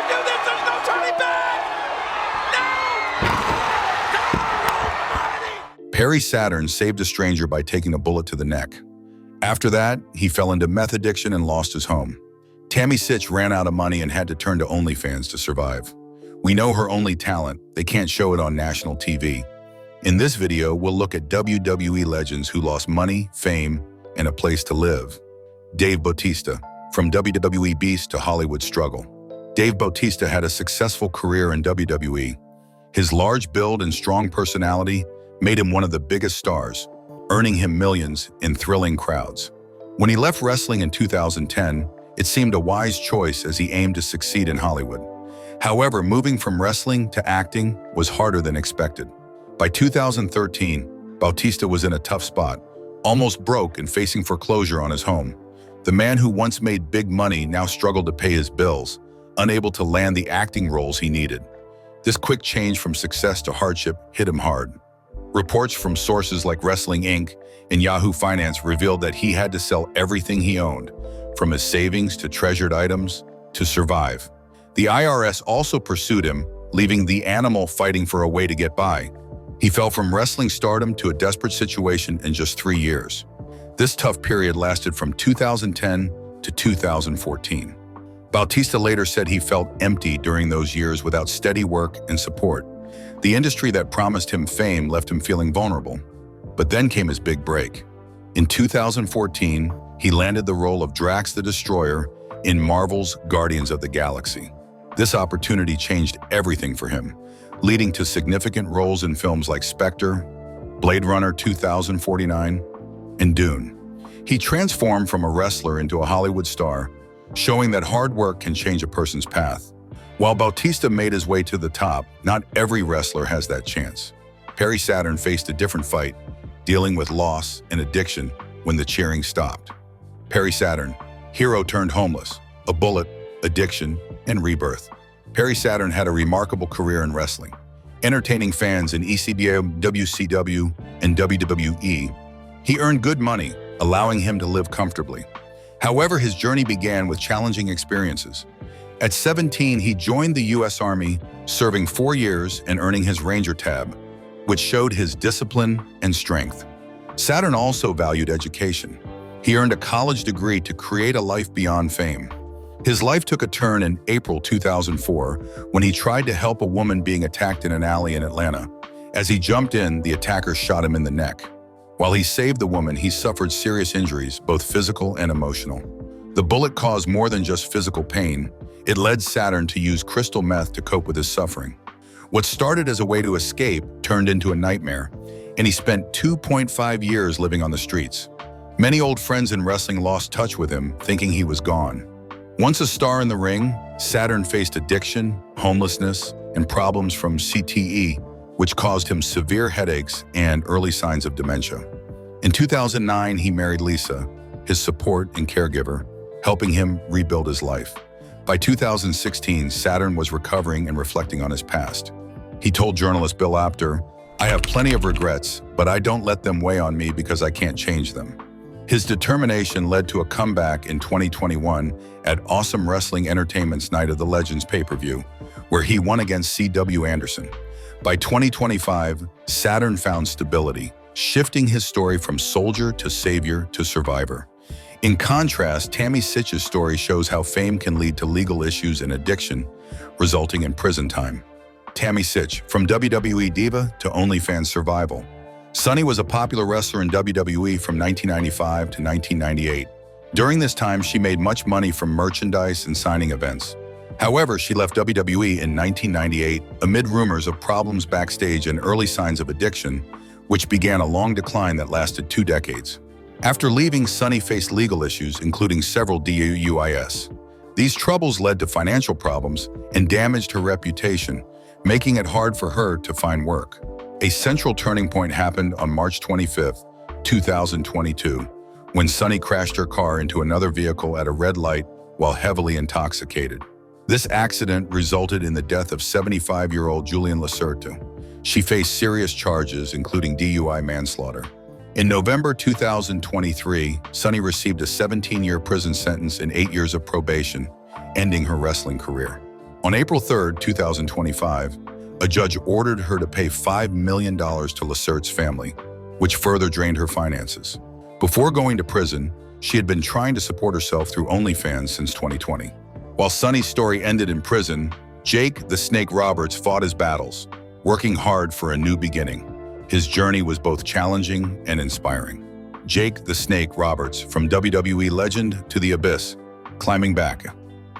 do this. There's no turning back. No. Perry Saturn saved a stranger by taking a bullet to the neck. After that, he fell into meth addiction and lost his home. Tammy Sitch ran out of money and had to turn to OnlyFans to survive. We know her only talent, they can't show it on national TV. In this video, we'll look at WWE legends who lost money, fame, and a place to live. Dave Bautista, from WWE beast to Hollywood struggle. Dave Bautista had a successful career in WWE. His large build and strong personality made him one of the biggest stars, earning him millions in thrilling crowds. When he left wrestling in 2010, it seemed a wise choice as he aimed to succeed in Hollywood. However, moving from wrestling to acting was harder than expected. By 2013, Bautista was in a tough spot, almost broke and facing foreclosure on his home. The man who once made big money now struggled to pay his bills, unable to land the acting roles he needed. This quick change from success to hardship hit him hard. Reports from sources like Wrestling Inc. and Yahoo Finance revealed that he had to sell everything he owned, from his savings to treasured items, to survive. The IRS also pursued him, leaving the animal fighting for a way to get by. He fell from wrestling stardom to a desperate situation in just 3 years. This tough period lasted from 2010 to 2014. Bautista later said he felt empty during those years without steady work and support. The industry that promised him fame left him feeling vulnerable. But then came his big break. In 2014, he landed the role of Drax the Destroyer in Marvel's Guardians of the Galaxy. This opportunity changed everything for him, leading to significant roles in films like Spectre, Blade Runner 2049, and Dune. He transformed from a wrestler into a Hollywood star, showing that hard work can change a person's path. While Bautista made his way to the top, not every wrestler has that chance. Perry Saturn faced a different fight, dealing with loss and addiction when the cheering stopped. Perry Saturn, hero turned homeless, a bullet, addiction, and rebirth. Perry Saturn had a remarkable career in wrestling, entertaining fans in ECW, WCW, and WWE. He earned good money, allowing him to live comfortably. However, his journey began with challenging experiences. At 17, he joined the U.S. Army, serving 4 years and earning his Ranger tab, which showed his discipline and strength. Saturn also valued education. He earned a college degree to create a life beyond fame. His life took a turn in April 2004 when he tried to help a woman being attacked in an alley in Atlanta. As he jumped in, the attacker shot him in the neck. While he saved the woman, he suffered serious injuries, both physical and emotional. The bullet caused more than just physical pain. It led Saturn to use crystal meth to cope with his suffering. What started as a way to escape turned into a nightmare, and he spent 2.5 years living on the streets. Many old friends in wrestling lost touch with him, thinking he was gone. Once a star in the ring, Saturn faced addiction, homelessness, and problems from CTE, which caused him severe headaches and early signs of dementia. In 2009, he married Lisa, his support and caregiver, helping him rebuild his life. By 2016, Saturn was recovering and reflecting on his past. He told journalist Bill Apter, "I have plenty of regrets, but I don't let them weigh on me because I can't change them." His determination led to a comeback in 2021 at Awesome Wrestling Entertainment's Night of the Legends pay-per-view, where he won against C.W. Anderson. By 2025, Saturn found stability, shifting his story from soldier to savior to survivor. In contrast, Tammy Sitch's story shows how fame can lead to legal issues and addiction, resulting in prison time. Tammy Sitch, from WWE diva to OnlyFans survival. Sunny was a popular wrestler in WWE from 1995 to 1998. During this time, she made much money from merchandise and signing events. However, she left WWE in 1998 amid rumors of problems backstage and early signs of addiction, which began a long decline that lasted 2 decades. After leaving, Sunny faced legal issues, including several DUIs. These troubles led to financial problems and damaged her reputation, making it hard for her to find work. A central turning point happened on March 25, 2022, when Sunny crashed her car into another vehicle at a red light while heavily intoxicated. This accident resulted in the death of 75-year-old Julian Lacerto. She faced serious charges, including DUI manslaughter. In November 2023, Sunny received a 17-year prison sentence and 8 years of probation, ending her wrestling career. On April 3, 2025, a judge ordered her to pay $5 million to Lassert's family, which further drained her finances. Before going to prison, she had been trying to support herself through OnlyFans since 2020. While Sonny's story ended in prison, Jake the Snake Roberts fought his battles, working hard for a new beginning. His journey was both challenging and inspiring. Jake the Snake Roberts, from WWE legend to the abyss, climbing back.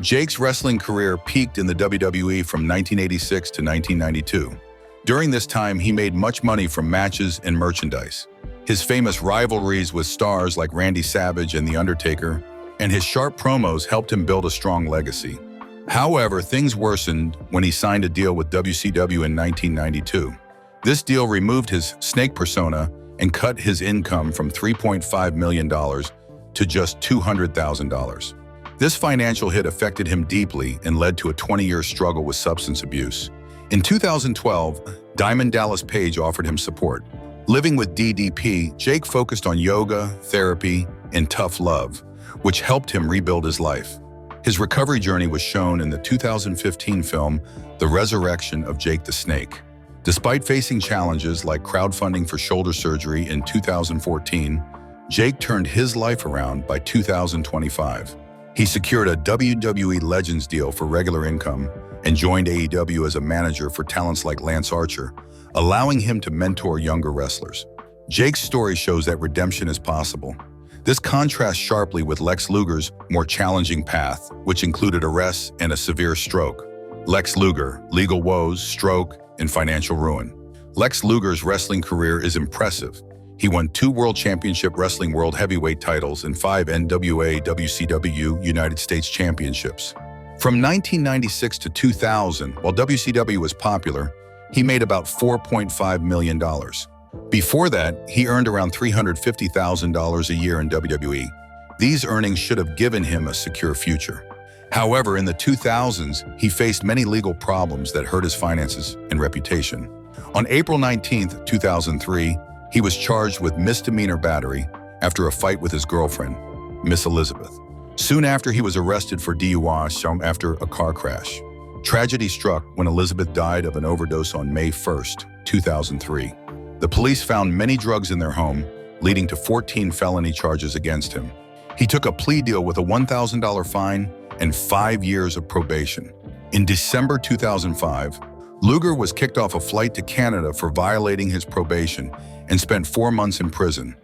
Jake's wrestling career peaked in the WWE from 1986 to 1992. During this time, he made much money from matches and merchandise. His famous rivalries with stars like Randy Savage and The Undertaker, and his sharp promos helped him build a strong legacy. However, things worsened when he signed a deal with WCW in 1992. This deal removed his snake persona and cut his income from $3.5 million to just $200,000. This financial hit affected him deeply and led to a 20-year struggle with substance abuse. In 2012, Diamond Dallas Page offered him support. Living with DDP, Jake focused on yoga, therapy, and tough love, which helped him rebuild his life. His recovery journey was shown in the 2015 film, The Resurrection of Jake the Snake. Despite facing challenges like crowdfunding for shoulder surgery in 2014, Jake turned his life around by 2025. He secured a WWE Legends deal for regular income and joined AEW as a manager for talents like Lance Archer, allowing him to mentor younger wrestlers. Jake's story shows that redemption is possible. This contrasts sharply with Lex Luger's more challenging path, which included arrests and a severe stroke. Lex Luger, legal woes, stroke, and financial ruin. Lex Luger's wrestling career is impressive. He won 2 World Championship Wrestling World Heavyweight titles and 5 NWA WCW United States Championships. From 1996 to 2000, while WCW was popular, he made about $4.5 million. Before that, he earned around $350,000 a year in WWE. These earnings should have given him a secure future. However, in the 2000s, he faced many legal problems that hurt his finances and reputation. On April 19, 2003, he was charged with misdemeanor battery after a fight with his girlfriend, Miss Elizabeth. Soon after, he was arrested for DUI after a car crash. Tragedy struck when Elizabeth died of an overdose on May 1, 2003. The police found many drugs in their home, leading to 14 felony charges against him. He took a plea deal with a $1,000 fine and 5 years of probation. In December 2005, Luger was kicked off a flight to Canada for violating his probation and spent 4 months in prison.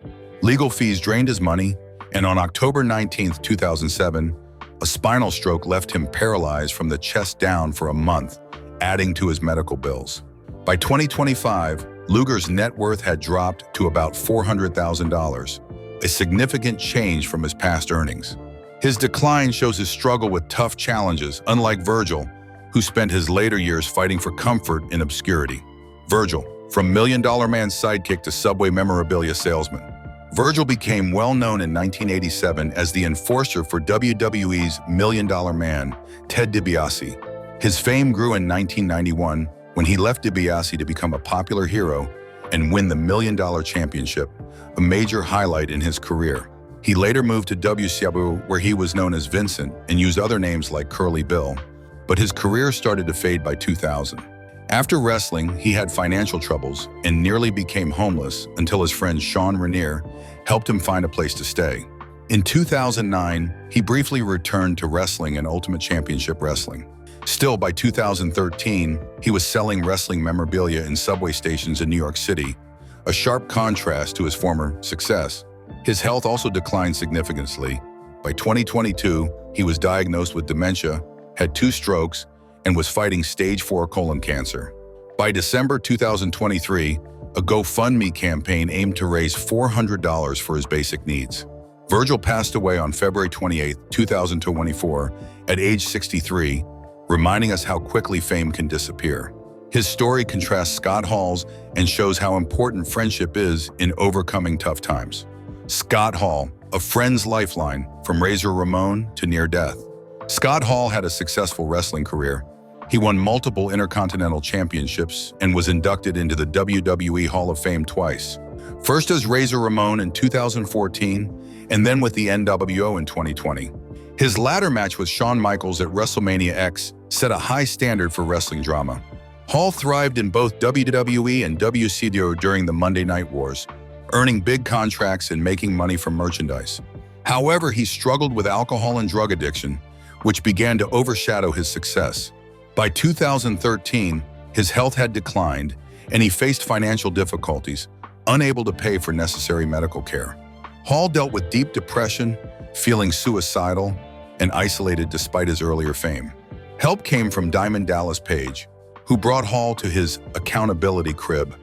Legal fees drained his money, and on October 19, 2007, a spinal stroke left him paralyzed from the chest down for a month, adding to his medical bills. By 2025, Luger's net worth had dropped to about $400,000, a significant change from his past earnings. His decline shows his struggle with tough challenges, unlike Virgil, who spent his later years fighting for comfort in obscurity. Virgil, from Million Dollar Man's sidekick to Subway memorabilia salesman. Virgil became well known in 1987 as the enforcer for WWE's Million Dollar Man, Ted DiBiase. His fame grew in 1991 when he left DiBiase to become a popular hero and win the $1 Million Championship, a major highlight in his career. He later moved to WCW, where he was known as Vincent and used other names like Curly Bill, but his career started to fade by 2000. After wrestling, he had financial troubles and nearly became homeless until his friend Sean Raniere helped him find a place to stay. In 2009, he briefly returned to wrestling and Ultimate Championship Wrestling. Still, by 2013, he was selling wrestling memorabilia in subway stations in New York City, a sharp contrast to his former success. His health also declined significantly. By 2022, he was diagnosed with dementia, had 2 strokes, and was fighting stage 4 colon cancer. By December 2023, a GoFundMe campaign aimed to raise $400 for his basic needs. Virgil passed away on February 28, 2024, at age 63, reminding us how quickly fame can disappear. His story contrasts Scott Hall's and shows how important friendship is in overcoming tough times. Scott Hall, a friend's lifeline from Razor Ramon to near death. Scott Hall had a successful wrestling career. He won multiple Intercontinental Championships and was inducted into the WWE Hall of Fame twice. First as Razor Ramon in 2014, and then with the NWO in 2020. His latter match with Shawn Michaels at WrestleMania X set a high standard for wrestling drama. Hall thrived in both WWE and WCW during the Monday Night Wars, earning big contracts and making money from merchandise. However, he struggled with alcohol and drug addiction, which began to overshadow his success. By 2013, his health had declined, and he faced financial difficulties, unable to pay for necessary medical care. Hall dealt with deep depression, feeling suicidal, and isolated despite his earlier fame. Help came from Diamond Dallas Page, who brought Hall to his Accountability Crib,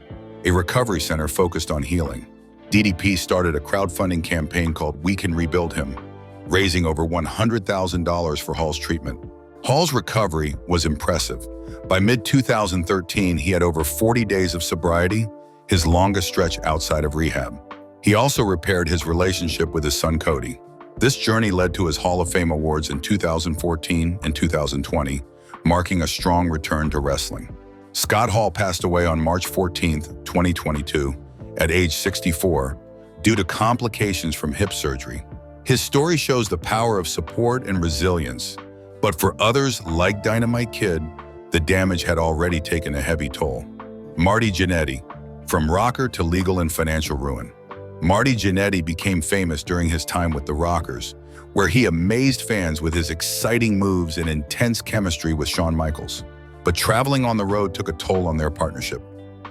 a recovery center focused on healing. DDP started a crowdfunding campaign called We Can Rebuild Him, raising over $100,000 for Hall's treatment. Hall's recovery was impressive. By mid-2013, he had over 40 days of sobriety, his longest stretch outside of rehab. He also repaired his relationship with his son Cody. This journey led to his Hall of Fame awards in 2014 and 2020, marking a strong return to wrestling. Scott Hall passed away on March 14, 2022, at age 64, due to complications from hip surgery. His story shows the power of support and resilience, but for others like Dynamite Kid, the damage had already taken a heavy toll. Marty Jannetty, from rocker to legal and financial ruin. Marty Jannetty became famous during his time with the Rockers, where he amazed fans with his exciting moves and intense chemistry with Shawn Michaels. But traveling on the road took a toll on their partnership.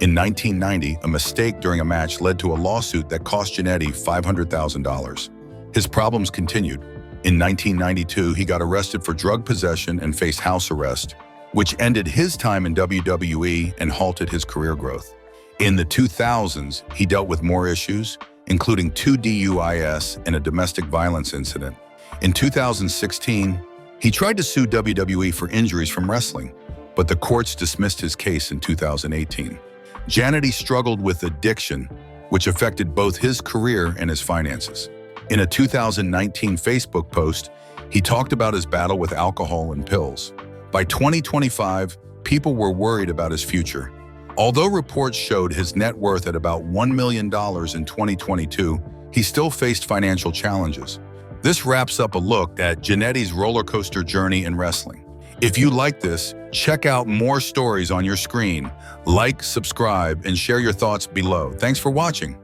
In 1990, a mistake during a match led to a lawsuit that cost Jannetty $500,000. His problems continued. In 1992, he got arrested for drug possession and faced house arrest, which ended his time in WWE and halted his career growth. In the 2000s, he dealt with more issues, including 2 DUIs and a domestic violence incident. In 2016, he tried to sue WWE for injuries from wrestling, but the courts dismissed his case in 2018. Jannetty struggled with addiction, which affected both his career and his finances. In a 2019 Facebook post, he talked about his battle with alcohol and pills. By 2025, people were worried about his future. Although reports showed his net worth at about $1 million in 2022, he still faced financial challenges. This wraps up a look at Jannetty's roller coaster journey in wrestling. If you like this, check out more stories on your screen. Like, subscribe, and share your thoughts below. Thanks for watching.